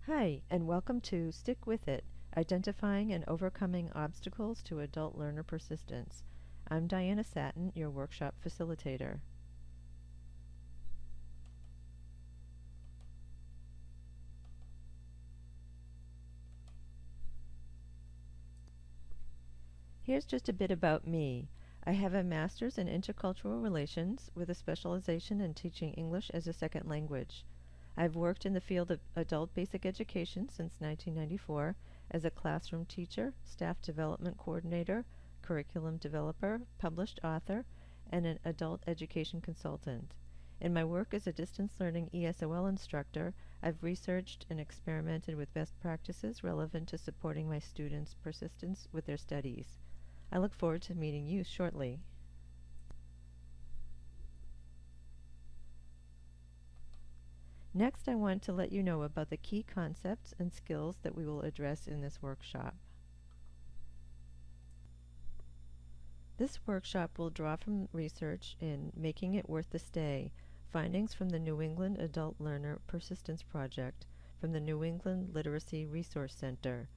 Hi, and welcome to Stick With It, Identifying and Overcoming Obstacles to Adult Learner Persistence. I'm Diana Satin, your workshop facilitator. Here's just a bit about me. I have a master's in intercultural relations with a specialization in teaching English as a second language. I've worked in the field of adult basic education since 1994 as a classroom teacher, staff development coordinator, curriculum developer, published author, and an adult education consultant. In my work as a distance learning ESOL instructor, I've researched and experimented with best practices relevant to supporting my students' persistence with their studies. I look forward to meeting you shortly. Next, I want to let you know about the key concepts and skills that we will address in this workshop. This workshop will draw from research in Making It Worth the Stay, findings from the New England Adult Learner Persistence Project from the New England Literacy Resource Center.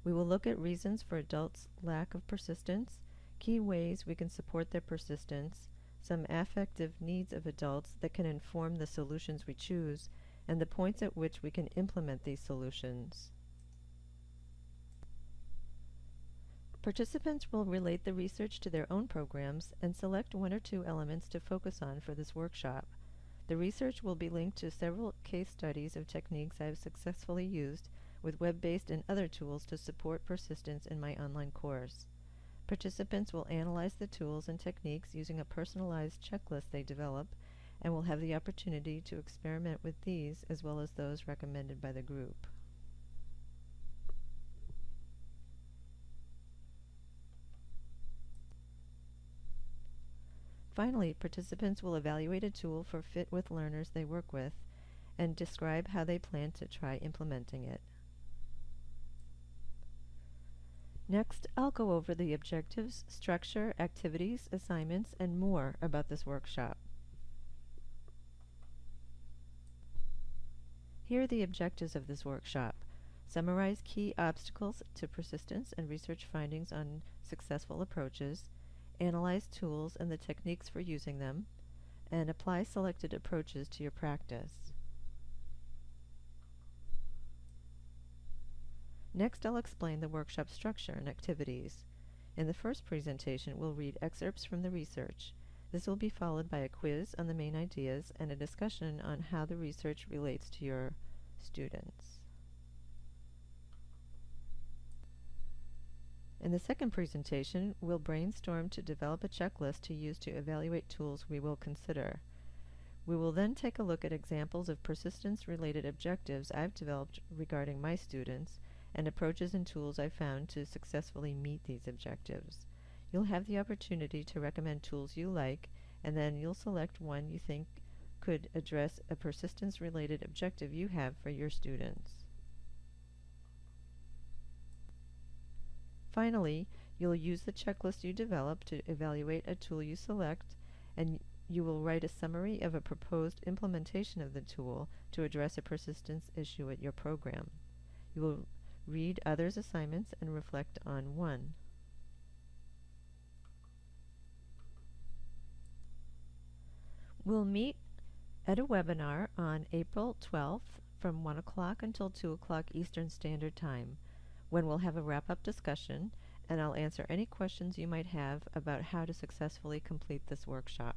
We will look at reasons for adults' lack of persistence, key ways we can support their persistence, some affective needs of adults that can inform the solutions we choose, and the points at which we can implement these solutions. Participants will relate the research to their own programs and select one or two elements to focus on for this workshop. The research will be linked to several case studies of techniques I have successfully used with web-based and other tools to support persistence in my online course. Participants will analyze the tools and techniques using a personalized checklist they develop and will have the opportunity to experiment with these as well as those recommended by the group. Finally, participants will evaluate a tool for fit with learners they work with and describe how they plan to try implementing it. Next, I'll go over the objectives, structure, activities, assignments, and more about this workshop. Here are the objectives of this workshop. Summarize key obstacles to persistence and research findings on successful approaches, analyze tools and the techniques for using them, and apply selected approaches to your practice. Next, I'll explain the workshop structure and activities. In the first presentation, we'll read excerpts from the research. This will be followed by a quiz on the main ideas and a discussion on how the research relates to your students. In the second presentation, we'll brainstorm to develop a checklist to use to evaluate tools we will consider. We will then take a look at examples of persistence-related objectives I've developed regarding my students and approaches and tools I've found to successfully meet these objectives. You'll have the opportunity to recommend tools you like, and then you'll select one you think could address a persistence-related objective you have for your students. Finally, you'll use the checklist you develop to evaluate a tool you select, and you will write a summary of a proposed implementation of the tool to address a persistence issue at your program. You will read others' assignments and reflect on one. We'll meet at a webinar on April 12th from 1 o'clock until 2 o'clock Eastern Standard Time, when we'll have a wrap-up discussion, and I'll answer any questions you might have about how to successfully complete this workshop.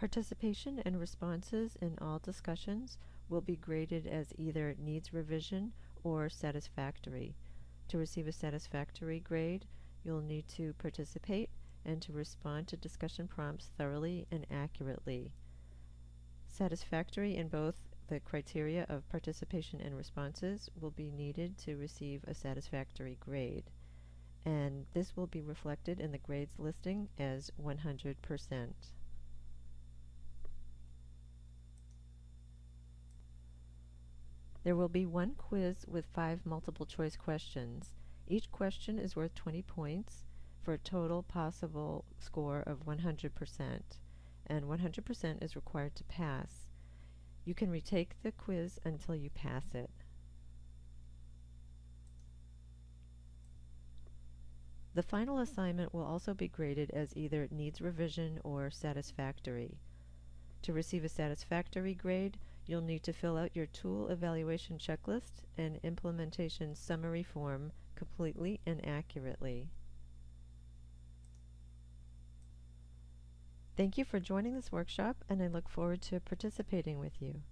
Participation and responses in all discussions will be graded as either needs revision or satisfactory. To receive a satisfactory grade, you'll need to participate and to respond to discussion prompts thoroughly and accurately. Satisfactory in both the criteria of participation and responses will be needed to receive a satisfactory grade, and this will be reflected in the grades listing as 100%. There will be one quiz with 5 multiple choice questions. Each question is worth 20 points. for a total possible score of 100%, and 100% is required to pass. You can retake the quiz until you pass it. The final assignment will also be graded as either needs revision or satisfactory. To receive a satisfactory grade, you'll need to fill out your tool evaluation checklist and implementation summary form completely and accurately. Thank you for joining this workshop, and I look forward to participating with you.